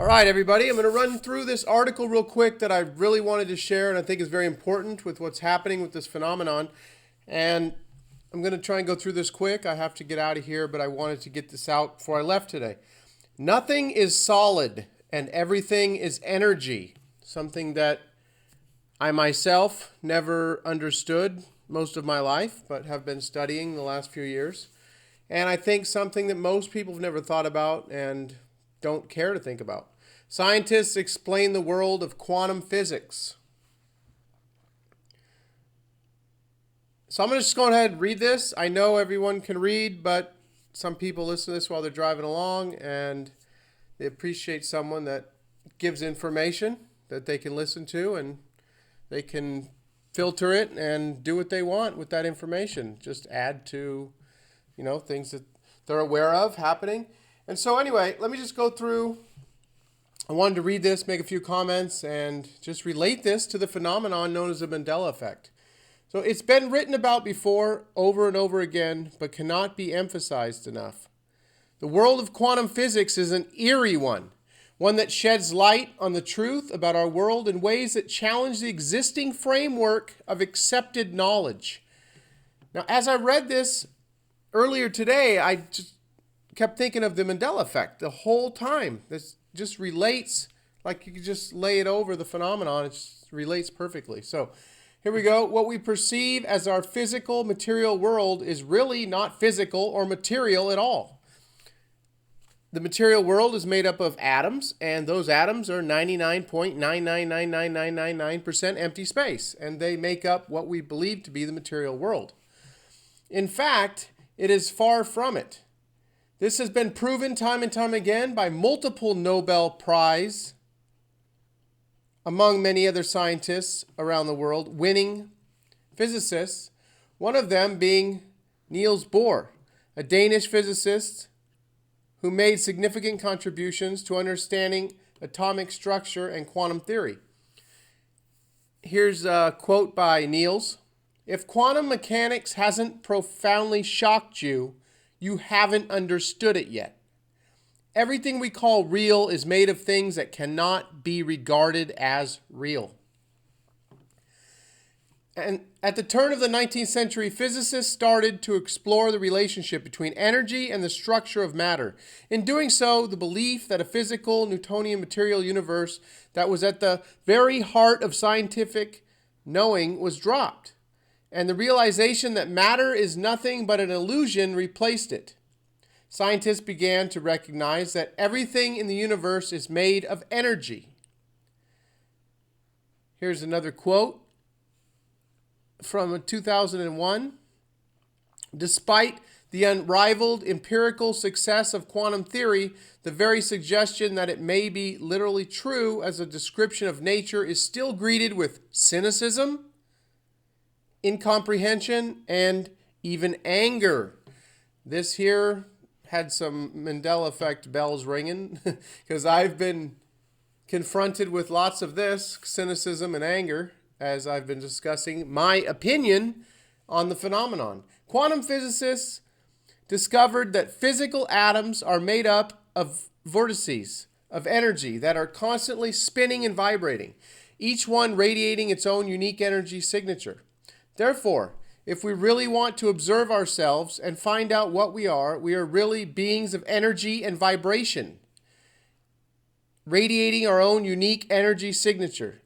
All right, everybody, I'm going to run through this article real quick that I really wanted to share and I think is very important with what's happening with this phenomenon. And I'm going to try and go through this quick. I have to get out of here, but I wanted to get this out before I left today. Nothing is solid and everything is energy, something that I myself never understood most of my life, but have been studying the last few years. And I think something that most people have never thought about and don't care to think about. Scientists explain the world of quantum physics. So I'm going to just go ahead and read this. I know everyone can read, but some people listen to this while they're driving along, and they appreciate someone that gives information that they can listen to, and they can filter it and do what they want with that information. Just add to, things that they're aware of happening. And so anyway, let me just go through. I wanted to read this, make a few comments, and just relate this to the phenomenon known as the Mandela effect. So it's been written about before, over and over again, but cannot be emphasized enough. The world of quantum physics is an eerie one that sheds light on the truth about our world in ways that challenge the existing framework of accepted knowledge. Now, as I read this earlier today, I just kept thinking of the Mandela effect the whole time. This just relates, like you could just lay it over the phenomenon. It just relates perfectly. So here we go. What we perceive as our physical material world is really not physical or material at all. The material world is made up of atoms, and those atoms are 99.9999999% empty space, and they make up what we believe to be the material world. In fact, it is far from it. This has been proven time and time again by multiple Nobel Prize, among many other scientists around the world, winning physicists, one of them being Niels Bohr, a Danish physicist who made significant contributions to understanding atomic structure and quantum theory. Here's a quote by Niels. "If quantum mechanics hasn't profoundly shocked you, you haven't understood it yet. Everything we call real is made of things that cannot be regarded as real." And at the turn of the 19th century, physicists started to explore the relationship between energy and the structure of matter. In doing so, the belief that a physical Newtonian material universe that was at the very heart of scientific knowing was dropped, and the realization that matter is nothing but an illusion replaced it. Scientists began to recognize that everything in the universe is made of energy. Here's another quote from 2001. "Despite the unrivaled empirical success of quantum theory, the very suggestion that it may be literally true as a description of nature is still greeted with cynicism, incomprehension, and even anger." This here had some Mandela effect bells ringing because I've been confronted with lots of this, cynicism and anger, as I've been discussing my opinion on the phenomenon. Quantum physicists discovered that physical atoms are made up of vortices of energy that are constantly spinning and vibrating, each one radiating its own unique energy signature. Therefore, if we really want to observe ourselves and find out what we are really beings of energy and vibration, radiating our own unique energy signature.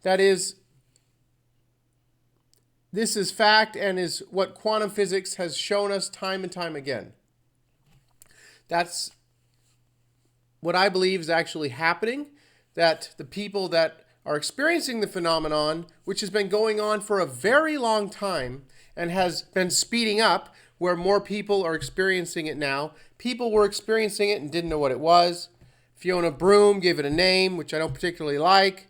That is, this is fact and is what quantum physics has shown us time and time again. That's what I believe is actually happening, that the people that are experiencing the phenomenon, which has been going on for a very long time and has been speeding up, where more people are experiencing it now. People were experiencing it and didn't know what it was. Fiona Broome gave it a name, which I don't particularly like.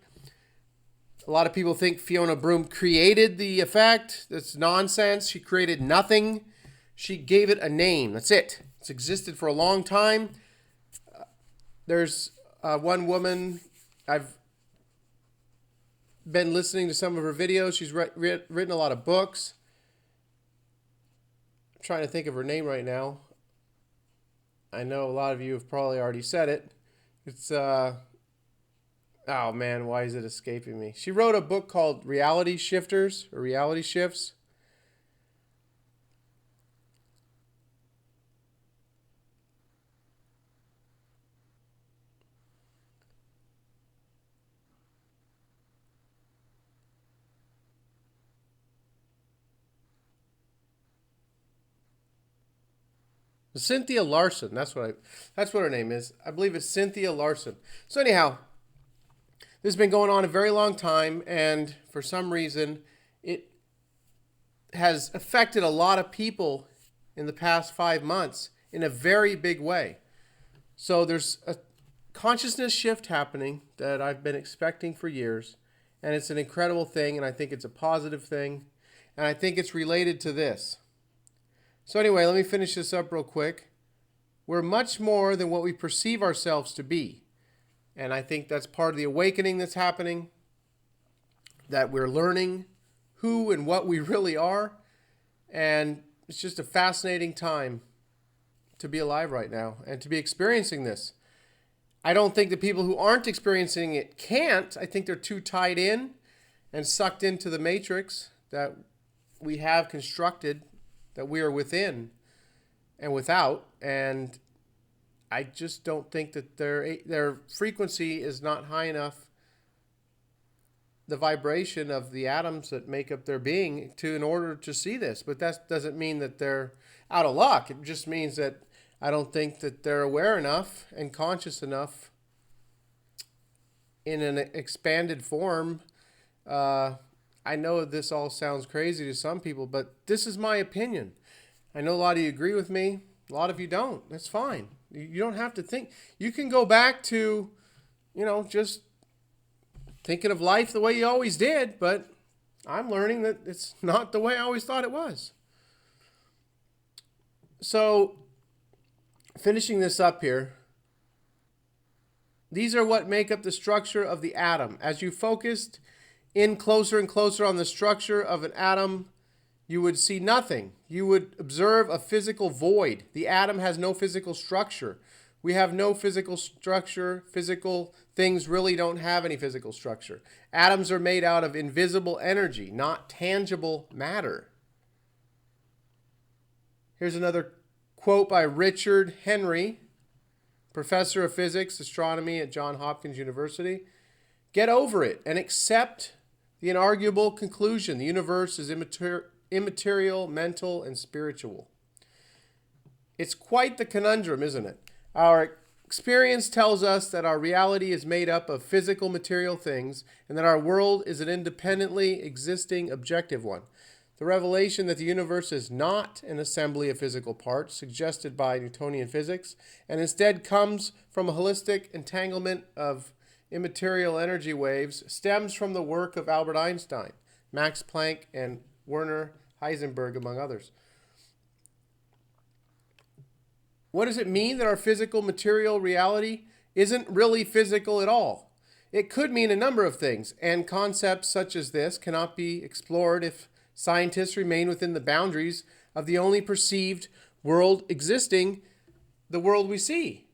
A lot of people think Fiona Broome created the effect. That's nonsense. She created nothing. She gave it a name. That's it. It's existed for a long time. There's one woman, I've been listening to some of her videos. She's written a lot of books. I'm trying to think of her name right now. I know a lot of you have probably already said it. It's oh man, why is it escaping me? She wrote a book called Reality Shifters or Reality Shifts. Cynthia Larson. That's what her name is. I believe it's Cynthia Larson. So anyhow, this has been going on a very long time, and for some reason, it has affected a lot of people in the past 5 months in a very big way. So there's a consciousness shift happening that I've been expecting for years, and it's an incredible thing, and I think it's a positive thing, and I think it's related to this. So anyway, let me finish this up real quick. We're much more than what we perceive ourselves to be. And I think that's part of the awakening that's happening, that we're learning who and what we really are. And it's just a fascinating time to be alive right now and to be experiencing this. I don't think the people who aren't experiencing it can't. I think they're too tied in and sucked into the matrix that we have constructed, that we are within and without. And I just don't think that their frequency is not high enough, the vibration of the atoms that make up their being, in order to see this. But that doesn't mean that they're out of luck. It just means that I don't think that they're aware enough and conscious enough in an expanded form. I know this all sounds crazy to some people, but this is my opinion. I know a lot of you agree with me. A lot of you don't. That's fine. You don't have to think. You can go back to, just thinking of life the way you always did, but I'm learning that it's not the way I always thought it was. So, finishing this up here, these are what make up the structure of the atom. As you focused in closer and closer on the structure of an atom, you would see nothing. You would observe a physical void. The atom has no physical structure. We have no physical structure. Physical things really don't have any physical structure. Atoms are made out of invisible energy, not tangible matter. Here's another quote by Richard Henry, professor of physics, astronomy at Johns Hopkins University. Get over it and accept the inarguable conclusion. The universe is immaterial, mental, and spiritual. It's quite the conundrum, isn't it? Our experience tells us that our reality is made up of physical material things and that our world is an independently existing objective one. The revelation that the universe is not an assembly of physical parts suggested by Newtonian physics and instead comes from a holistic entanglement of immaterial energy waves stems from the work of Albert Einstein, Max Planck, and Werner Heisenberg, among others. What does it mean that our physical material reality isn't really physical at all? It could mean a number of things, and concepts such as this cannot be explored if scientists remain within the boundaries of the only perceived world existing, the world we see.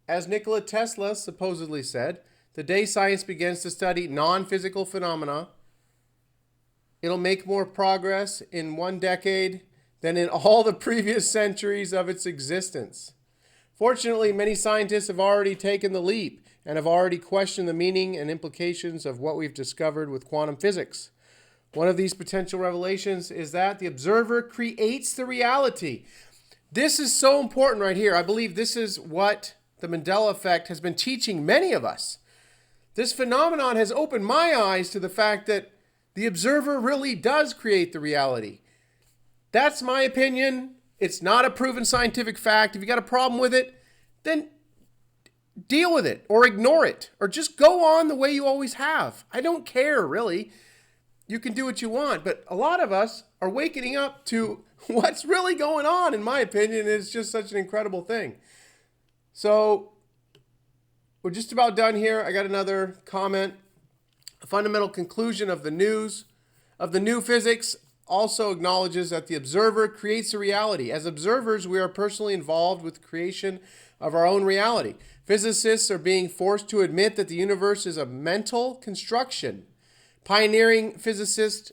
As Nikola Tesla supposedly said, the day science begins to study non-physical phenomena, it'll make more progress in one decade than in all the previous centuries of its existence. Fortunately, many scientists have already taken the leap and have already questioned the meaning and implications of what we've discovered with quantum physics. One of these potential revelations is that the observer creates the reality. This is so important right here. I believe this is what the Mandela effect has been teaching many of us. This phenomenon has opened my eyes to the fact that the observer really does create the reality. That's my opinion. It's not a proven scientific fact. If you got a problem with it, then deal with it or ignore it or just go on the way you always have. I don't care, really. You can do what you want. But a lot of us are waking up to what's really going on, in my opinion. It's just such an incredible thing. So we're just about done here. I got another comment. A fundamental conclusion of the new physics also acknowledges that the observer creates a reality. As observers, we are personally involved with the creation of our own reality. Physicists are being forced to admit that the universe is a mental construction. Pioneering physicist